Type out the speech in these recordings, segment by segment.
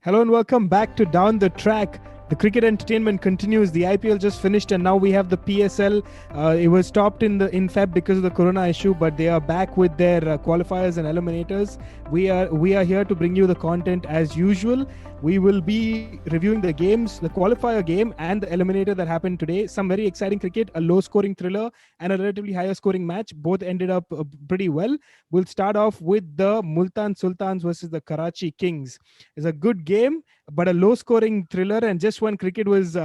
Hello and welcome back to Down the Track. The cricket entertainment continues. The IPL just finished, and now we have the PSL. It was stopped in Feb because of the Corona issue, but they are back with their qualifiers and eliminators. We are here to bring you the content as usual. We will be reviewing the games, the qualifier game, and the eliminator that happened today. Some very exciting cricket, a low-scoring thriller, and a relatively higher-scoring match. Both ended up pretty well. We'll start off with the Multan Sultans versus the Karachi Kings. It's a good game, but a low-scoring thriller. And just when cricket was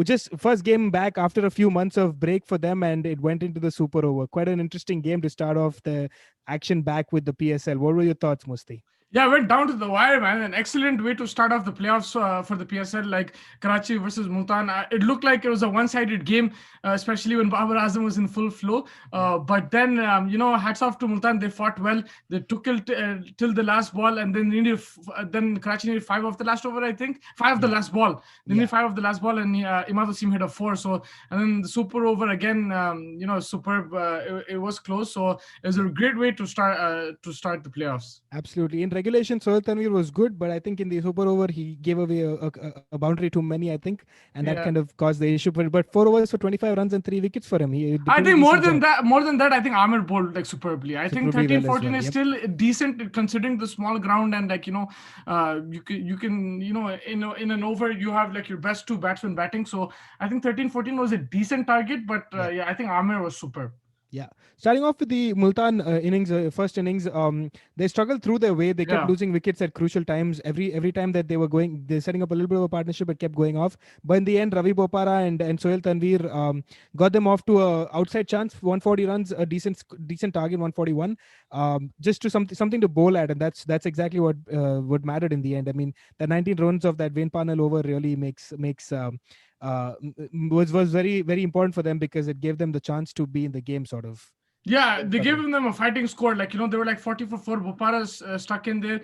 just first game back after a few months of break for them, and it went into the super over. Quite an interesting game to start off the action back with the PSL. What were your thoughts, Musti? Yeah, went down to the wire, man. An excellent way to start off the playoffs for the PSL, like Karachi versus Multan. It looked like it was a one-sided game, especially when Babar Azam was in full flow. But then, hats off to Multan. They fought well. They took it till the last ball, and then then Karachi needed 5 of the last over, I think. 5 of the last ball. They needed 5 of the last ball, and Imad Wasim hit a 4. So, and then the super over again, superb. It was close. So it was a great way to start the playoffs. Absolutely. In regulation, Sohail Tanvir was good, but I think in the super over, he gave away a boundary too many, I think, and that kind of caused the issue. But 4 overs for 25 runs and 3 wickets for him. I think more than that, I think Amir bowled like superbly. I think 13-14 is still decent considering the small ground, and you can in an over you have like your best 2 batsmen batting. So I think 13-14 was a decent target, but I think Amir was superb. Yeah. Starting off with the Multan first innings, they struggled through their way. They kept losing wickets at crucial times. Every time that they're setting up a little bit of a partnership, it kept going off. But in the end, Ravi Bopara and Sohail Tanvir got them off to a outside chance, 140 runs, a decent target, 141. Just to something to bowl at, and that's exactly what mattered in the end. I mean, the 19 runs of that Wayne Parnell over really makes was very, very important for them because it gave them the chance to be in the game, sort of. Yeah, they gave them a fighting score. Like, they were like 40 for 4. Bopara's stuck in there.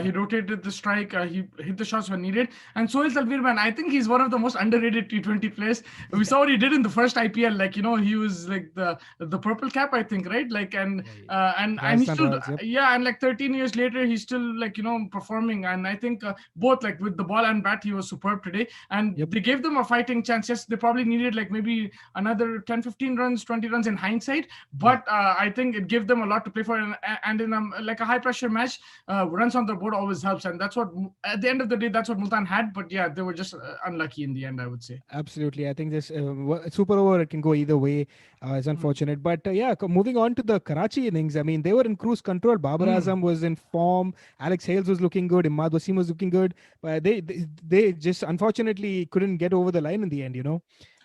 He rotated the strike. He hit the shots when needed. And Sohail Tanvir, man, I think he's one of the most underrated T20 players. We saw what he did in the first IPL. Like, he was like the purple cap, I think, right? Like, and he's still, and like 13 years later, he's still like, performing. And I think both like with the ball and bat, he was superb today. And they gave them a fighting chance. Yes, they probably needed like maybe another 10, 15 runs, 20 runs in hindsight. But I think it gave them a lot to play for, and in like a high pressure match, runs on the board always helps, and that's what at the end of the day that's what Multan had. But yeah, they were just unlucky in the end, I would say. Absolutely, I think this super over, it can go either way. It's unfortunate, but moving on to the Karachi innings. I mean, they were in cruise control. Babar Azam was in form. Alex Hales was looking good. Imad Wasim was looking good, but they just unfortunately couldn't get over the line in the end.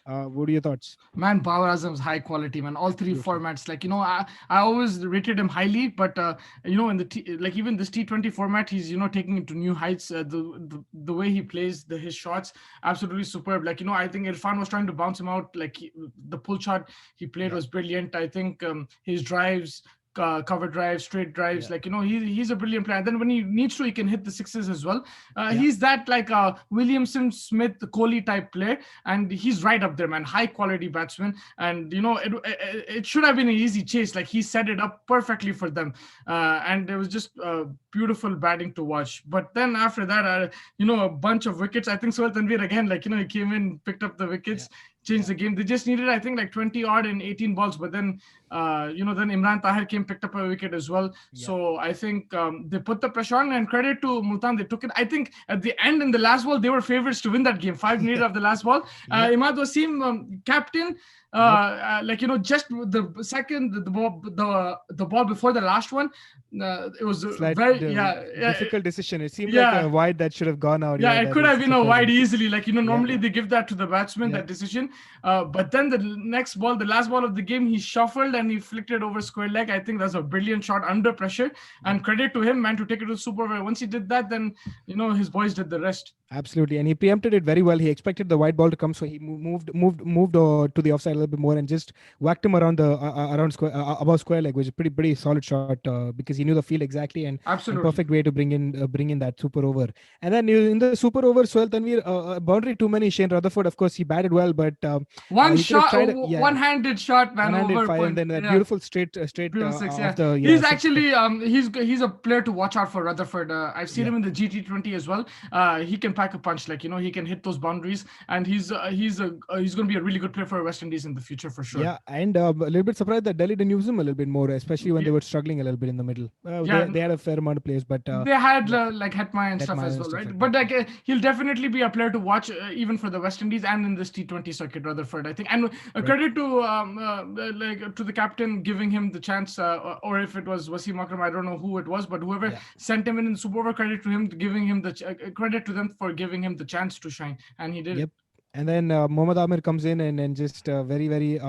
What are your thoughts? Man, Babar Azam's high quality, man. All 3 formats. Like, I always rated him highly, but in the even this T20 format, he's taking it to new heights. The way he plays, his shots, absolutely superb. Like, I think Irfan was trying to bounce him out. Like the pull shot he played was brilliant. I think his drives, cover drives, straight drives, like he's a brilliant player. And then when he needs to, he can hit the sixes as well. He's that like Williamson, Smith, Kohli type player, and he's right up there, man. High quality batsman, and it should have been an easy chase. Like he set it up perfectly for them, and it was just beautiful batting to watch. But then after that, a bunch of wickets. I think Sohail Tanvir again, like he came in, picked up the wickets. Changed the game. They just needed, I think, like 20 odd in 18 balls. But then, then Imran Tahir picked up a wicket as well. Yeah. So I think they put the pressure on, and credit to Multan, they took it. I think at the end in the last ball, they were favorites to win that game. 5 needed of the last ball. Imad Wasim, captain. Just the second the ball before the last one, it was very difficult decision. It seemed like a wide that should have gone out. It could have been a wide easily. Like normally they give that to the batsman, that decision. But then the next ball, the last ball of the game, he shuffled and he flicked it over square leg. I think that's a brilliant shot under pressure, and credit to him, man, to take it to super over. Once he did that, then his boys did the rest. Absolutely, and he preempted it very well. He expected the white ball to come, so he moved to the offside a little bit more and just whacked him around the around square above square leg, which is pretty solid shot because he knew the field exactly, and perfect way to bring in that super over. And then in the super over, Sohail Tanvir boundary too many. Shane Rutherford, of course, he batted well, but one shot, one-handed shot, man, one-handed over five, point. and and that Yeah. beautiful straight Beautiful six, off yeah. the He's six. actually he's a player to watch out for Rutherford. I've seen Yeah. him in the GT20 as well. He can pack a punch, like he can hit those boundaries, and he's going to be a really good player for West Indies in the future for sure. Yeah, and a little bit surprised that Delhi didn't use him a little bit more, especially when Yeah, they were struggling a little bit in the middle. yeah. They had a fair amount of players, but They had but like Hetmai and that stuff Maya as and well, stuff right? like But that. like he'll definitely be a player to watch even for the West Indies and in this T20 circuit, Rutherford, I think. And Right. credit to like to the captain giving him the chance, or if it was Wasim Akram, I don't know who it was, but whoever Yeah. sent him in the Super Over, credit to him giving him the credit to them for giving him the chance to shine, and he did it. Yep. And then Mohammad Amir comes in and just very, very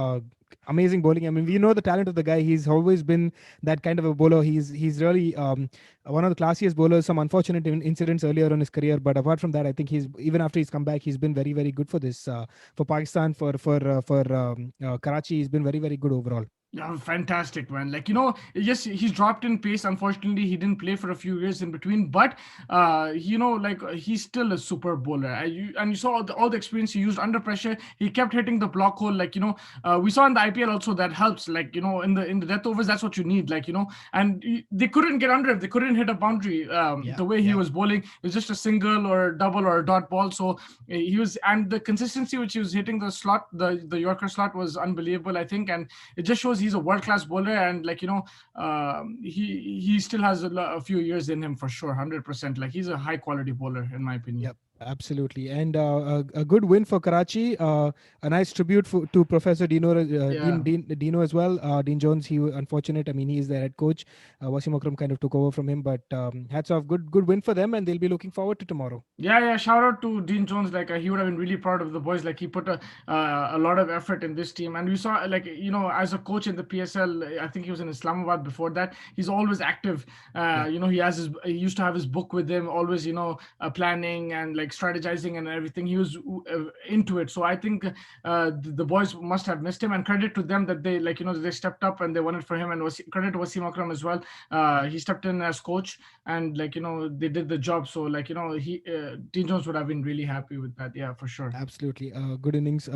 amazing bowling. I mean, we know the talent of the guy. He's always been that kind of a bowler. He's really one of the classiest bowlers. Some unfortunate incidents earlier in his career, but apart from that, I think he's even after he's come back, he's been very, very good for this for Pakistan for Karachi. He's been very, very good overall. Yeah, fantastic, man. Like, yes, he's dropped in pace. Unfortunately, he didn't play for a few years in between, but he's still a super bowler. And you saw all the experience he used under pressure. He kept hitting the block hole. Like, we saw in the IPL also that helps. Like, in the death overs, that's what you need. Like, and they couldn't get under it. They couldn't hit a boundary. Yeah. The way he Yeah. was bowling, it was just a single or a double or a dot ball. So and the consistency which he was hitting the slot, the Yorker slot was unbelievable, I think. And it just shows he's a world class bowler, and he still has a few years in him for sure, 100%. Like he's a high quality bowler in my opinion. Yep, absolutely. And a good win for Karachi. A nice tribute to Professor Dino, Yeah. Dino as well. Dean Jones, he was unfortunate. I mean, he is the head coach. Wasim Akram kind of took over from him, but hats off. Good win for them, and they'll be looking forward to tomorrow. Yeah. Shout out to Dean Jones. Like he would have been really proud of the boys. Like he put a lot of effort in this team, and we saw like as a coach in the PSL. I think he was in Islamabad before that. He's always active. Yeah. He used to have his book with him. Always planning and like strategizing and everything. He was into it. So I think the boys must have missed him. And credit to them that they they stepped up and they won it for him. And credit to Wasim Akram as well. He stepped in as coach and they did the job. So Dean Jones would have been really happy with that. Yeah, for sure. Absolutely. Good innings.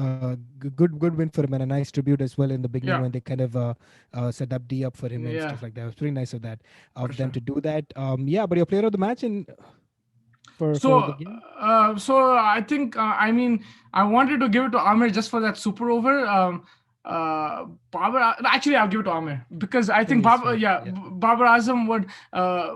Good win for him, and a nice tribute as well in the beginning Yeah. when they kind of set up D up for him and Yeah. stuff like that. It was pretty nice of that For them sure. to do that. Yeah, but your player of the match for the So, game. I think I wanted to give it to Amir just for that super over. Babar, actually, I'll give it to Amir because I think Yes, Babar, right, yeah, yeah. Babar Azam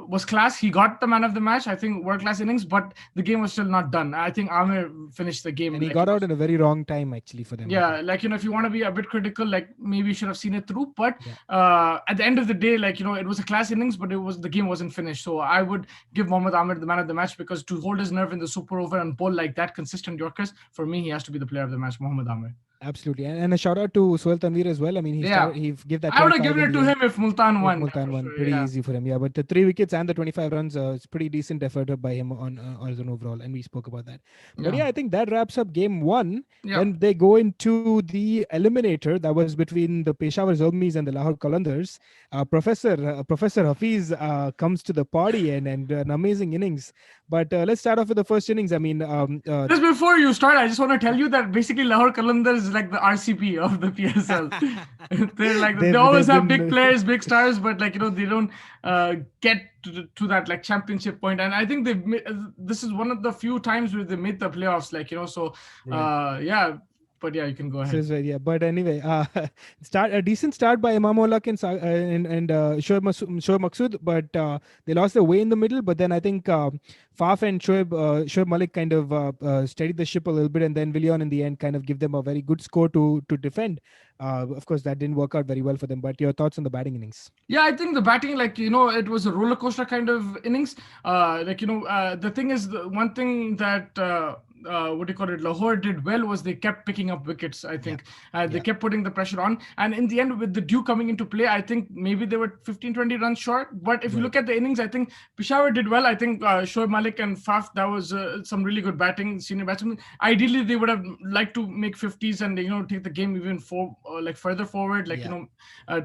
was class. He got the man of the match. I think world class innings, but the game was still not done. I think Amir finished the game. And he got out in a very wrong time actually for them. I Yeah, think. like if you want to be a bit critical, like maybe you should have seen it through. But Yeah. at the end of the day, it was a class innings, but the game wasn't finished. So I would give Mohammad Amir the man of the match because to hold his nerve in the super over and bowl like that, consistent Yorkers, for me, he has to be the player of the match, Mohammad Amir. Absolutely, and a shout out to Sohail Tanvir as well. I mean, he gave that. I would have 25 given in it the to end. him if Multan won. Multan for won sure, pretty yeah. easy for him, yeah. But the 3 wickets and the 25 runs, it's pretty decent effort by him on as an overall, and we spoke about that. But yeah, I think that wraps up game one. Yeah. Then they go into the eliminator that was between the Peshawar Zolmis and the Lahore Qalandars. Professor Hafiz comes to the party and an amazing innings. But let's start off with the first innings. I mean, Just before you start, I just want to tell you that basically Lahore Qalandars is like the RCP of the PSL. They're like they always have big players, big stars, but they don't get to that like championship point. And I think this is one of the few times where they made the playoffs. Yeah. But yeah, you can go ahead. Yeah, but anyway, a decent start by Imam Ulak and Shoaib Maqsood, but they lost their way in the middle. But then I think Faf and Shoaib Malik kind of steadied the ship a little bit, and then Willian in the end kind of give them a very good score to defend. Of course, that didn't work out very well for them. But your thoughts on the batting innings? Yeah, I think the batting, it was a roller coaster kind of innings. The thing is, the one thing that Lahore did well was they kept picking up wickets. I think they kept putting the pressure on, and in the end, with the dew coming into play, I think maybe they were 15-20 runs short. But if you look at the innings, I think Peshawar did well. I think Shoaib Malik and Faf, that was some really good batting, senior batsmen. Ideally, they would have liked to make 50s and take the game even further forward,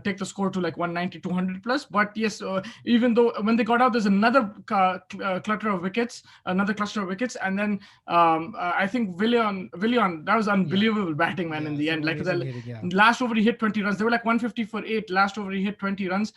take the score to 190, 200 plus. But yes, even though when they got out, there's another cluster of wickets, and then I think Willian, that was unbelievable batting, man. In the end, like the last over he hit 20 runs. They were like 150 for 8. Last over he hit 20 runs.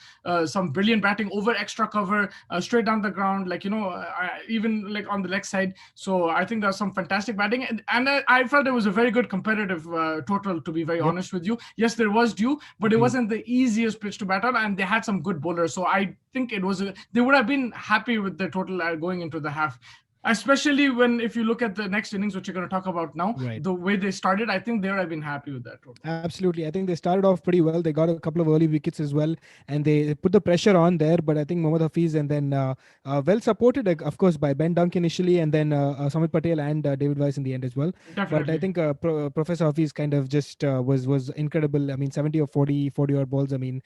Some brilliant batting over extra cover, straight down the ground, like even like on the leg side. So I think there's some fantastic batting, and I felt it was a very good competitive total, to be very honest with you. Yes, there was dew, but it wasn't the easiest pitch to bat on, and they had some good bowlers. So I think they would have been happy with the total going into the half. Especially if you look at the next innings, which you're going to talk about now, the way they started, I think they would have been happy with that total. Absolutely. I think they started off pretty well. They got a couple of early wickets as well, and they put the pressure on there. But I think Mohammad Hafiz, and then well supported, of course, by Ben Dunk initially, and then Samit Patel and David Weiss in the end as well. Definitely. But I think Professor Hafiz kind of just was incredible. I mean, 70 or 40 odd balls. I mean,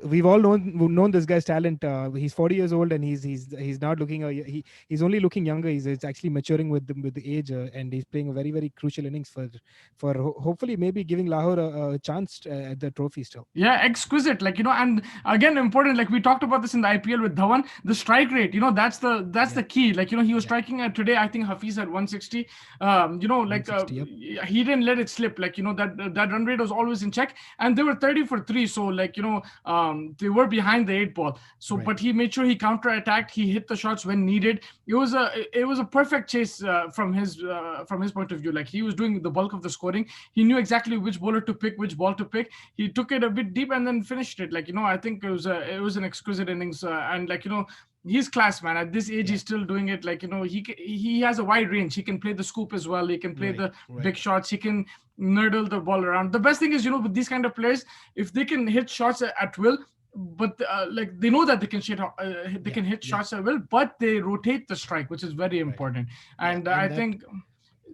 we've all known this guy's talent. He's 40 years old, and he's not looking. He's only looking younger. He's actually maturing with the age, and he's playing a very, very crucial innings for hopefully maybe giving Lahore a chance at the trophy still. Yeah, exquisite. And again, important. Like we talked about this in the IPL with Dhawan, the strike rate. That's the key. He was striking at today. I think Hafiz had 160. 160, yep. He didn't let it slip. That run rate was always in check, and they were 30 for 3. So they were behind the 8 ball. So but he made sure he counter-attacked. He hit the shots when needed. It was a perfect chase from his point of view. He was doing the bulk of the scoring. He knew exactly which bowler to pick, which ball to pick. He took it a bit deep and then finished it. I think it was an exquisite innings, and he's class, man. At this age, he's still doing it. He has a wide range. He can play the scoop as well. He can play the big shots. He can nurdle the ball around. The best thing is, with these kind of players, if they can hit shots at will, but they know that they can hit shots at will, but they rotate the strike, which is very important. And I think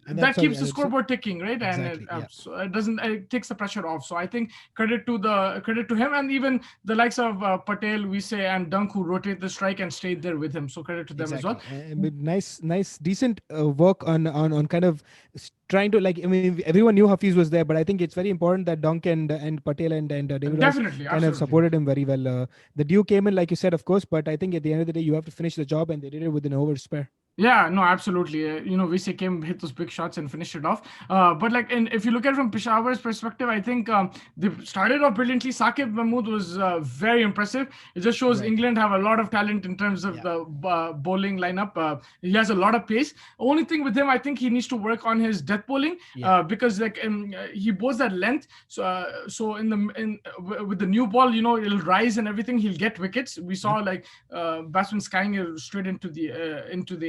that keeps the scoreboard ticking, right? Exactly, and so it takes the pressure off. So I think credit to him, and even the likes of Patel, Vise, and Dunk, who rotate the strike and stayed there with him. So credit to them as well. Nice, decent work on kind of trying to everyone knew Hafiz was there, but I think it's very important that Dunk and Patel and David kind of supported him very well. The dew came in, like you said, of course, but I think at the end of the day, you have to finish the job, and they did it with an over spare. Yeah, no, absolutely. Vise hit those big shots and finished it off. But if you look at it from Peshawar's perspective, I think they started off brilliantly. Saqib Mahmood was very impressive. It just shows England have a lot of talent in terms of the bowling lineup. He has a lot of pace. Only thing with him, I think he needs to work on his death bowling because he bowls that length. So with the new ball, it'll rise and everything. He'll get wickets. We saw batsmen skying it straight into the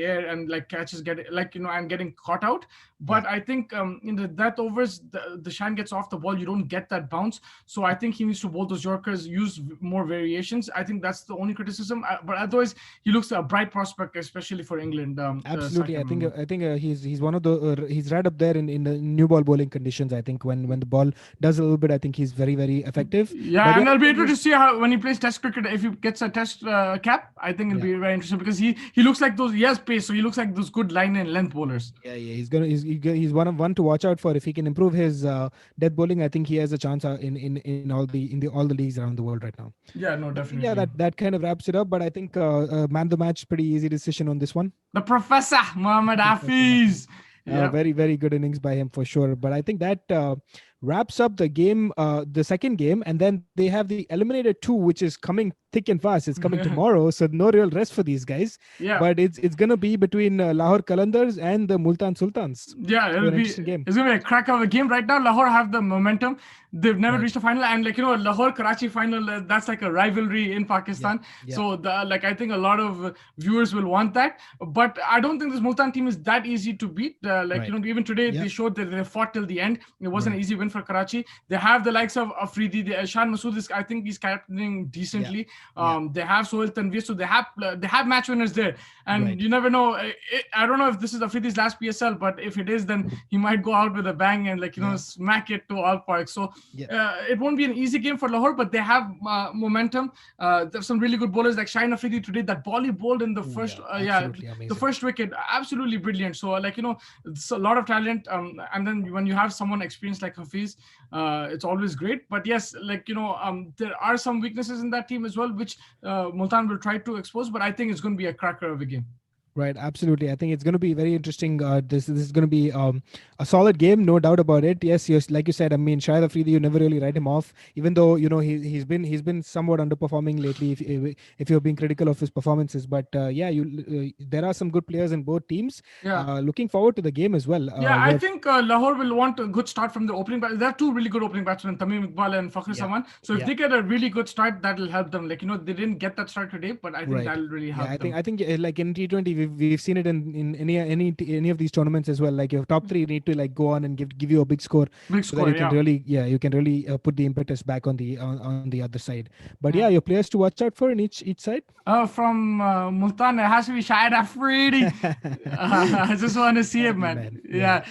air and catches and getting caught out. But I think in the death overs, the shine gets off the ball. You don't get that bounce. So I think he needs to bowl those Yorkers, use more variations. I think that's the only criticism. But otherwise, he looks a bright prospect, especially for England. Absolutely, I think he's one of the he's right up there in the new ball bowling conditions. I think when the ball does a little bit, I think he's very, very effective. Yeah, and I'll be able to see how when he plays Test cricket, if he gets a Test cap, I think it'll be very interesting because he looks like those. He has pace, so he looks like those good line and length bowlers. Yeah, he's one to watch out for. If he can improve his death bowling, I think he has a chance in all the leagues around the world right now. Yeah, no, definitely. Yeah, that kind of wraps it up. But I think man of the match, pretty easy decision on this one. The Professor Mohammad Hafiz. Very, very good innings by him for sure. But I think that wraps up the game, the second game, and then they have the Eliminator 2, which is coming thick and fast. It's coming tomorrow, so no real rest for these guys. Yeah. But it's gonna be between Lahore Qalandars and the Multan Sultans. Yeah, it's gonna be a crack of a game. Right now, Lahore have the momentum. They've never reached a final, and Lahore Karachi final. That's like a rivalry in Pakistan. Yeah. So I think a lot of viewers will want that. But I don't think this Multan team is that easy to beat. Even today they showed that they fought till the end. It wasn't an easy win for Karachi. They have the likes of Afridi. Shan Masood I think he's captaining decently. They have Sohail Tanveer, so they have match winners there, and you never know. I don't know if this is Afridi's last PSL, but if it is, then he might go out with a bang and smack it to all parks. So it won't be an easy game for Lahore, but they have momentum. There's some really good bowlers like Shaheen Afridi today. That ball he bowled in the first, the first wicket, absolutely brilliant. So it's a lot of talent. And then when you have someone experienced like Hafiz, it's always great. But yes, there are some weaknesses in that team as well, which Multan will try to expose. But I think it's going to be a cracker of a game. Right, absolutely. I think it's going to be very interesting. This is going to be a solid game, no doubt about it. Yes, like you said. I mean, Shahid Afridi, you never really write him off, even though he's been somewhat underperforming lately. If you're being critical of his performances, but yeah, there are some good players in both teams. Yeah. Looking forward to the game as well. Yeah, I think Lahore will want a good start from the opening. But there are two really good opening batsmen, Tamim Iqbal and Fakhri Saman. So if they get a really good start, that'll help them. Like, they didn't get that start today, but I think that'll really help them. I think like in T20, we've seen it in any of these tournaments as well. Like your top three need to like go on and give you a big score, so that you can really put the impetus back on the other side. But yeah, your players to watch out for in each side. From Multan, it has to be Shahid Afridi. I just want to see him, man. Yeah.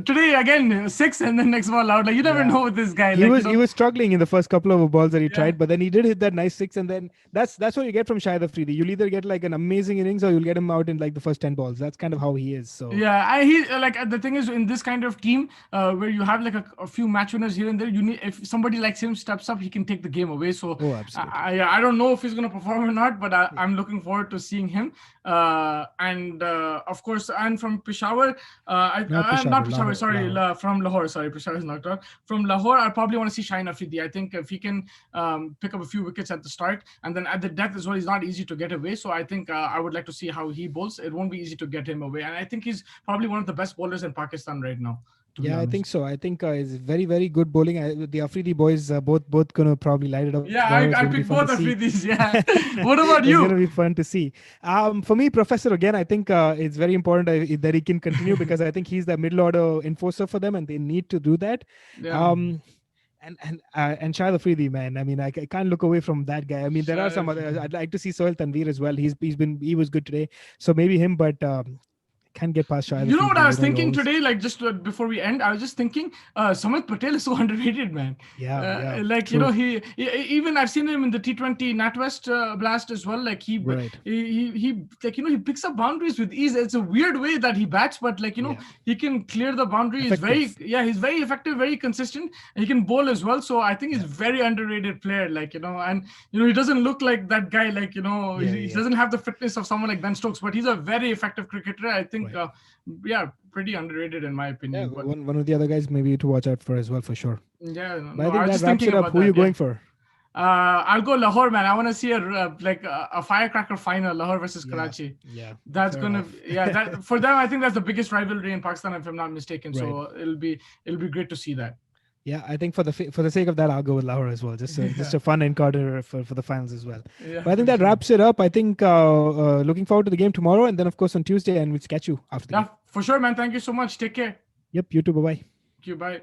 Today again 6 and then next ball out. Like, you never know with this guy. He was struggling in the first couple of balls that he tried, but then he did hit that nice 6, and then that's what you get from Shahid Afridi. You'll either get like an amazing innings or you'll get him out in like the first 10 balls. That's kind of how he is. So yeah, he like the thing is, in this kind of team where you have like a few match winners here and there, you need, if somebody like him steps up, he can take the game away. So I don't know if he's going to perform or not, but I'm looking forward to seeing him. And of course, and from Peshawar, from Lahore. Sorry, Peshawar is knocked out. From Lahore, I probably want to see Shahid Afridi. I think if he can pick up a few wickets at the start, and then at the death as well, he's not easy to get away. So I think I would like to see how he bowls. It won't be easy to get him away, and I think he's probably one of the best bowlers in Pakistan right now. Yeah, I think so. I think it's very, very good bowling. The Afridi boys both gonna probably light it up. Yeah, I picked both Afridis. Yeah. What about you? It's gonna be fun to see. For me, Professor, again, I think it's very important that he can continue because I think he's the middle order enforcer for them, and they need to do that. Yeah. And Shahid Afridi, man. I mean, I can't look away from that guy. I mean, there are some other. I'd like to see Sohail Tanveer as well. He was good today, so maybe him, but. Can't get past Shahid. You know what I was thinking today? Like, just before we end, I was just thinking, Samit Patel is so underrated, man. Yeah. Like, true. He even I've seen him in the T20 NatWest Blast as well. Like he like he picks up boundaries with ease. It's a weird way that he bats, but like he can clear the boundary. He's very effective, very consistent. He can bowl as well. So I think he's very underrated player. Like and he doesn't look like that guy. Like he doesn't have the fitness of someone like Ben Stokes, but he's a very effective cricketer. I think. Pretty underrated in my opinion. Yeah, one of the other guys maybe to watch out for as well, for sure. Yeah, but I think that wraps it up. Who are you going for? I'll go Lahore, man. I want to see a firecracker final, Lahore versus Karachi. Yeah, that's gonna that for them. I think that's the biggest rivalry in Pakistan, if I'm not mistaken. Right. So it'll be great to see that. Yeah, I think for the sake of that, I'll go with Lahore as well. Just a fun encounter for the finals as well. Yeah, but I think that wraps it up. I think looking forward to the game tomorrow, and then of course on Tuesday, and we'll catch you after the game. For sure, man. Thank you so much. Take care. Yep, you too. Bye-bye. Thank you. Bye.